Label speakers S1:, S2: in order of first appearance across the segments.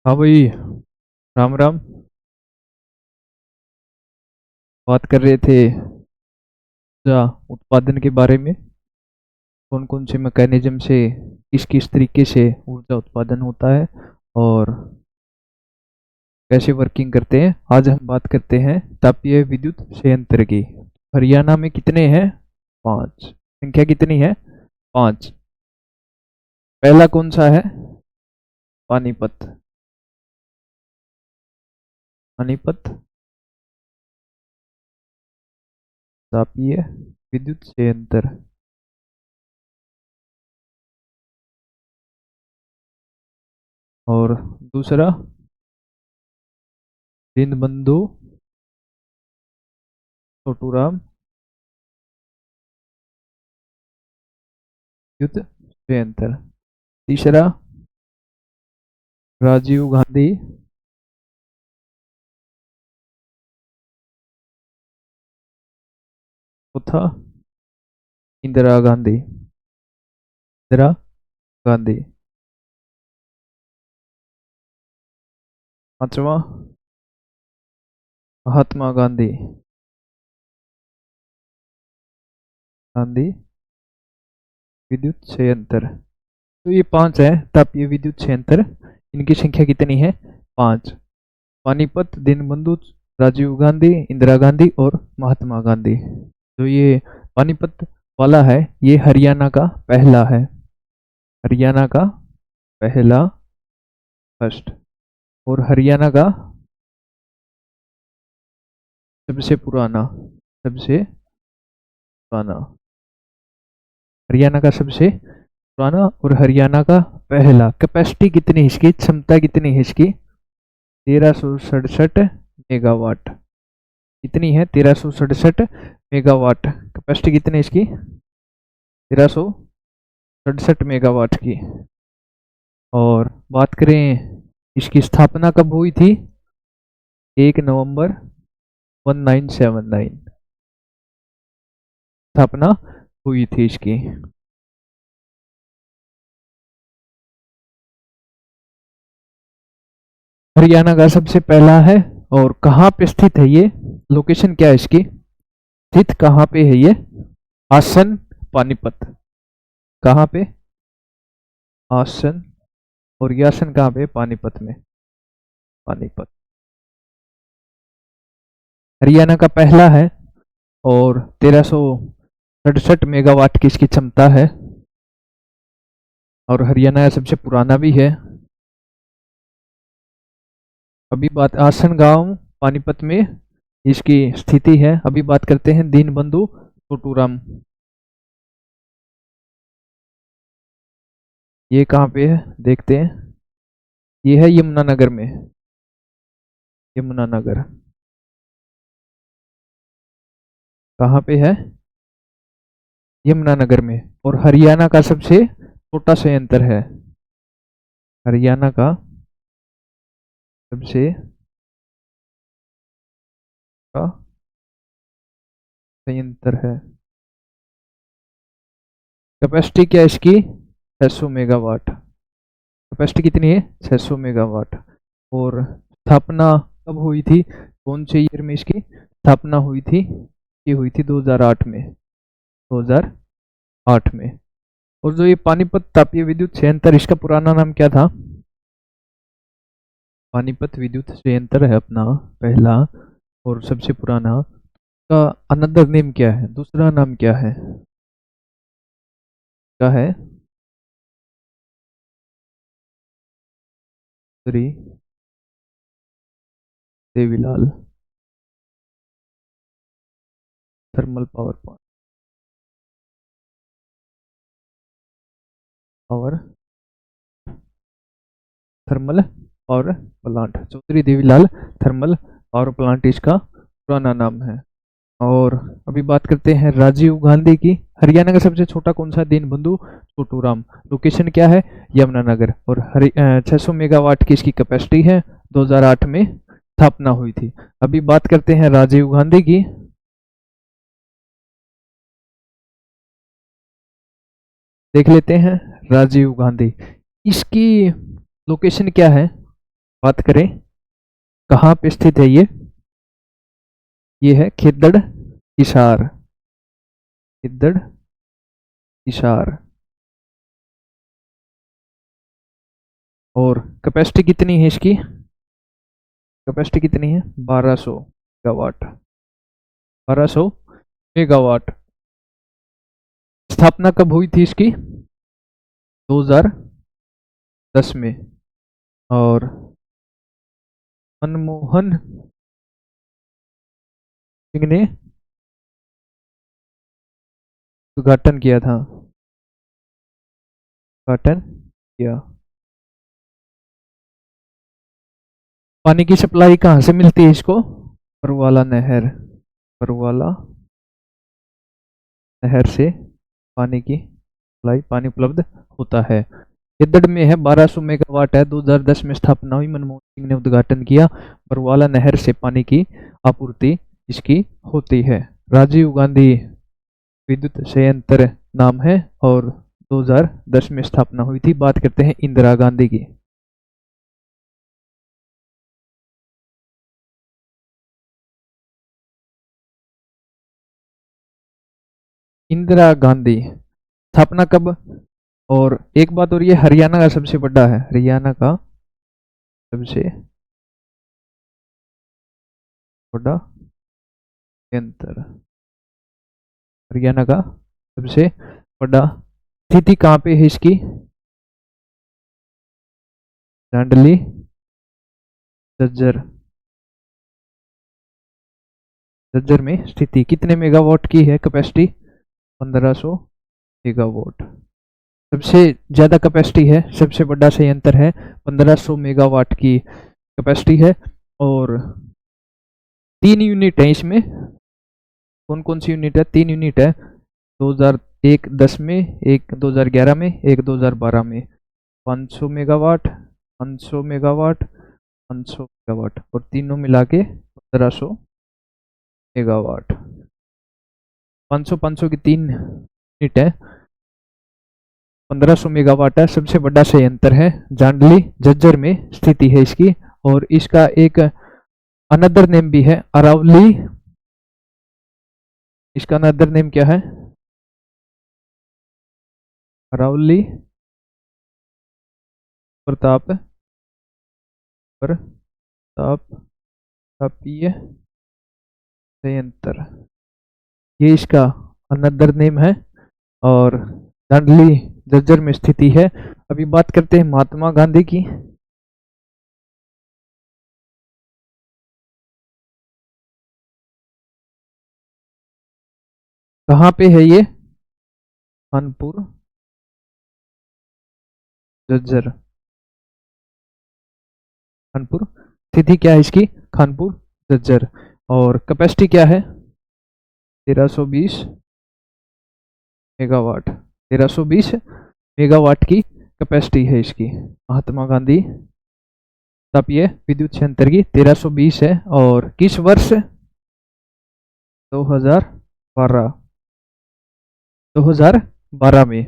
S1: हाँ भाई। राम राम। बात कर रहे थे ऊर्जा उत्पादन के बारे में। कौन कौन से मैकेनिज्म से किस किस तरीके से ऊर्जा उत्पादन होता है और कैसे वर्किंग करते हैं। आज हम बात करते हैं तापीय विद्युत संयंत्र की। हरियाणा में कितने हैं? पांच। संख्या कितनी है? पांच। पहला कौन सा है? पानीपत। पानीपत तापीय विद्युत संयंत्र। और दूसरा दीनबंधु छोटूराम विद्युत संयंत्र। तीसरा राजीव गांधी। चौथा इंदिरा गांधी। इंदिरा गांधी। पांचवा महात्मा गांधी। गांधी विद्युत संयंत्र। तो ये पांच है तापीय विद्युत संयंत्र। इनकी संख्या कितनी है? पांच। पानीपत, दीनबंधु, राजीव गांधी, इंदिरा गांधी और महात्मा गांधी। जो ये पानीपत वाला है ये हरियाणा का पहला है। हरियाणा का पहला, फर्स्ट। और हरियाणा का सबसे पुराना। सबसे पुराना। हरियाणा का सबसे पुराना और हरियाणा का पहला। कैपेसिटी कितनी है इसकी? क्षमता कितनी है इसकी? 1367 मेगावाट। कितनी है? 1367 मेगावाट। कैपेसिटी कितनी है इसकी? 1367 मेगावाट की। और बात करें इसकी स्थापना कब हुई थी? 1 नवंबर 1979 स्थापना हुई थी इसकी। हरियाणा का सबसे पहला है। और कहाँ पे स्थित है ये? लोकेशन क्या है इसकी? स्थित कहाँ पे है ये? आसन पानीपत। कहाँ पे? आसन। और ये आसन कहाँ पे? पानीपत में। पानीपत हरियाणा का पहला है। और 1367 मेगावाट की इसकी क्षमता है। और हरियाणा का सबसे पुराना भी है। अभी बात आसन गांव पानीपत में इसकी स्थिति है। अभी बात करते हैं दीनबंधु छोटूराम। ये कहाँ पे है देखते हैं। ये है यमुनानगर में। यमुनानगर कहाँ पे है? यमुनानगर में। और हरियाणा का सबसे छोटा संयंत्र है। हरियाणा का सबसे छोटा संयंत्र है। कैपेसिटी क्या है इसकी? 600 मेगावाट। कैपेसिटी कितनी है? 600 मेगावाट। और स्थापना कब हुई थी? कौन से ईयर में इसकी स्थापना हुई थी? ये हुई थी 2008 में। 2008 में। और जो ये पानीपत तापीय विद्युत संयंत्र इसका पुराना नाम क्या था? पानीपत विद्युत संयंत्र है अपना पहला और सबसे पुराना। का अनदर नेम क्या है? दूसरा नाम क्या है? क्या है? Shri Devilal thermal power thermal power plant. Chaudhary Devilal thermal power plant इसका पुराना नाम है। और अभी बात करते हैं राजीव गांधी की। हरियाणा का सबसे छोटा कौन सा? दीनबंधु छोटूराम। लोकेशन क्या है? यमुनानगर। और 600 मेगावाट की इसकी कैपेसिटी है। 2008 में स्थापना हुई थी। अभी बात करते हैं राजीव गांधी की। देख लेते हैं राजीव गांधी। इसकी लोकेशन क्या है? बात करें कहाँ पे स्थित है ये है खिद्दड़ हिसार। खिद्दड़ हिसार। और कैपेसिटी कितनी है इसकी? कैपेसिटी कितनी है? 1200 मेगावाट। 1200 मेगावाट। स्थापना कब हुई थी इसकी? 2010 में। और मनमोहन सिंह ने उद्घाटन किया था। उद्घाटन किया। पानी की सप्लाई कहाँ से मिलती है इसको? परवाला नहर। परवाला नहर से पानी की सप्लाई, पानी उपलब्ध होता है। खिद्दड़ में है, 1200 मेगावाट है, 2010 में स्थापना हुई, मनमोहन सिंह ने उद्घाटन किया। परवाला नहर से पानी की आपूर्ति इसकी होती है। राजीव गांधी विद्युत संयंत्र नाम है और 2010 में स्थापना हुई थी। बात करते हैं इंदिरा गांधी की। इंदिरा गांधी स्थापना कब? और एक बात और, ये हरियाणा का सबसे बड़ा है, हरियाणा का सबसे बड़ा यंत्र। हरियाणा का सबसे बड़ा। स्थिति कहाँ पे है इसकी? दांडली झज्जर। झज्जर में स्थिति। कितने मेगावाट की है कैपेसिटी? 1500 मेगावाट। सबसे ज्यादा कैपेसिटी है, सबसे बड़ा संयंत्र है, 1500 मेगावाट की कैपेसिटी है। और 3 यूनिट है इसमें। कौन कौन सी यूनिट है? 3 यूनिट है। 2001 10 में, एक 2011 में, एक 2012 में। 500 मेगावाट, 500 मेगावाट, 500 मेगावाट और तीनों मिला के 1500 मेगावाट। 500 500 की 3 यूनिट है, 1500 मेगावाट है। सबसे बड़ा संयंत्र है, जांडली झज्जर में स्थिति है इसकी। और इसका एक अनदर नेम भी है, अरावली। इसका अनदर नेम क्या है? अरावली प्रताप प्रताप तापीय संयंत्र, ये इसका अनदर नेम है। और दांडली झज्जर में स्थिति है। अभी बात करते हैं महात्मा गांधी की। कहाँ पे है ये? कानपुर झज्जर। कानपुर। स्थिति क्या है इसकी? कानपुर झज्जर। और कैपेसिटी क्या है? 1320 मेगावाट। 1320 मेगावाट की कैपेसिटी है इसकी। महात्मा गांधी तापीय विद्युत संयंत्र की 1320 है। और किस वर्ष? 2012। 2012 में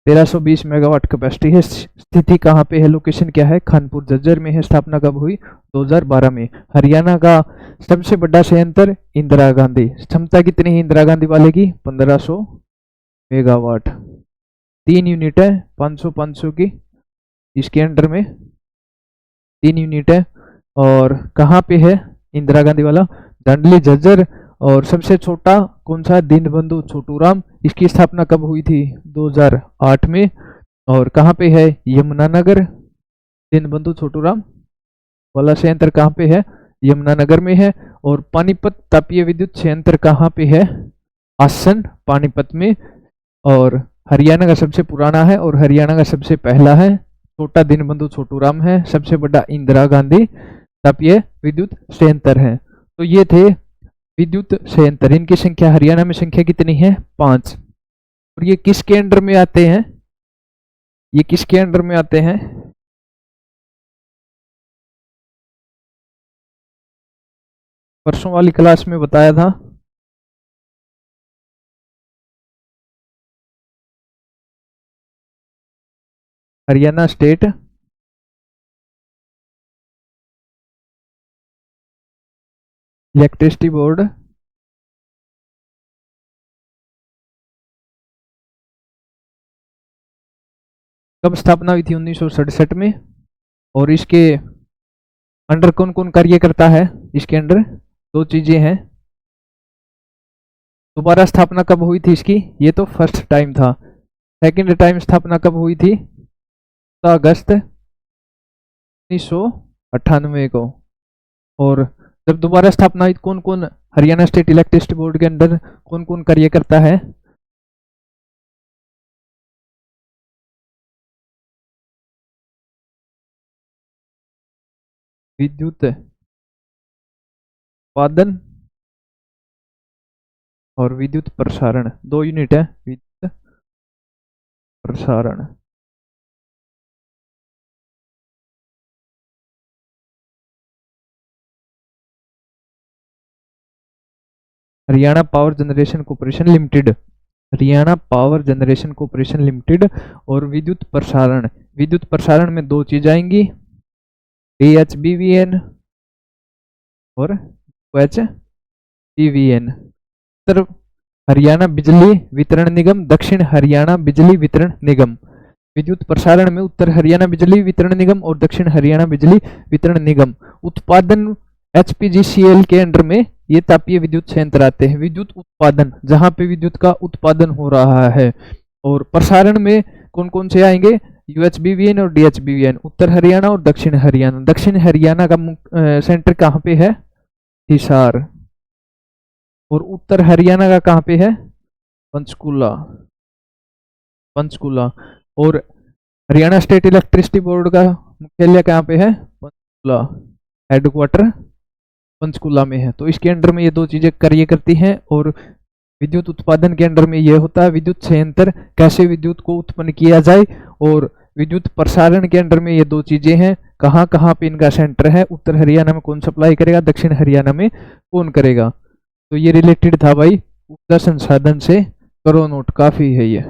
S1: 1320 मेगावाट कैपेसिटी है। स्थिति कहाँ पे है? लोकेशन क्या है? कानपुर झज्जर में है। स्थापना कब हुई? 2012 में। हरियाणा का सबसे बड़ा संयंत्र इंदिरा गांधी। क्षमता कितनी है इंदिरा गांधी वाले की? 1500 मेगावाट। 3 यूनिट है, 500 500 की इसके अंडर में। 3 यूनिट है। और कहाँ पे है इंदिरा गांधी वाला? दांडली झज्जर। और सबसे छोटा कौन सा? दीनबंधु छोटूराम। इसकी स्थापना कब हुई थी? 2008 में। और कहाँ पे है? यमुनानगर। दीनबंधु छोटूराम वाला संयंत्र कहाँ पे है? यमुनानगर में है। और पानीपत तापीय विद्युत संयंत्र कहाँ पे है? आसन पानीपत में। और हरियाणा का सबसे पुराना है और हरियाणा का सबसे पहला है। छोटा दीनबंधु छोटूराम है, सबसे बड़ा इंदिरा गांधी तापीय विद्युत संयंत्र है। तो ये थे विद्युत संयंत्र। इनकी संख्या हरियाणा में संख्या कितनी है? 5। और ये किसके अंडर में आते हैं? ये किसके अंडर में आते हैं? परसों वाली क्लास में बताया था। हरियाणा स्टेट इलेक्ट्रिसिटी बोर्ड कब स्थापना हुई थी? 1967 में। और इसके अंडर कौन कौन कार्य करता है? इसके अंडर दो चीजें हैं। दोबारा स्थापना कब हुई थी इसकी? ये तो फर्स्ट टाइम था। सेकंड टाइम स्थापना कब हुई थी? 14 अगस्त 1998 को। और जब दोबारा स्थापना हुई कौन कौन हरियाणा स्टेट इलेक्ट्रिसिटी बोर्ड के अंदर कौन कौन कार्य करता है? विद्युत उत्पादन और विद्युत प्रसारण, दो यूनिट है। विद्युत प्रसारण, Haryana power generation corporation limited, Haryana power generation corporation limited. और विद्युत प्रसारण, विद्युत प्रसारण में दो चीज आएंगी, DHBVN और OHBVN। उत्तर हरियाणा बिजली वितरण निगम, दक्षिण हरियाणा बिजली वितरण निगम। विद्युत प्रसारण में उत्तर हरियाणा बिजली वितरण निगम और दक्षिण हरियाणा बिजली वितरण निगम। उत्पादन HPGCL के अंडर में ये तापीय विद्युत संयंत्र आते हैं। विद्युत उत्पादन, जहां पे विद्युत का उत्पादन हो रहा है। और प्रसारण में कौन कौन से आएंगे? UHBVN और DHBVN, उत्तर हरियाणा और दक्षिण हरियाणा। दक्षिण हरियाणा का सेंटर कहाँ पे है? हिसार। और उत्तर हरियाणा का कहाँ पे है? पंचकूला, पंचकूला। और हरियाणा स्टेट इलेक्ट्रिसिटी बोर्ड का मुख्यालय कहाँ पे है? पंचकूला, हेडक्वार्टर पंचकूला में है। तो इसके अंडर में ये दो चीजें कार्य करती हैं। और विद्युत उत्पादन के अंडर में ये होता है विद्युत संयंत्र, कैसे विद्युत को उत्पन्न किया जाए। और विद्युत प्रसारण के अंडर में ये दो चीजें हैं, कहाँ कहाँ पे इनका सेंटर है, उत्तर हरियाणा में कौन सप्लाई करेगा, दक्षिण हरियाणा में कौन करेगा। तो ये रिलेटेड था भाई ऊर्जा संसाधन से। करो नोट, काफी है ये।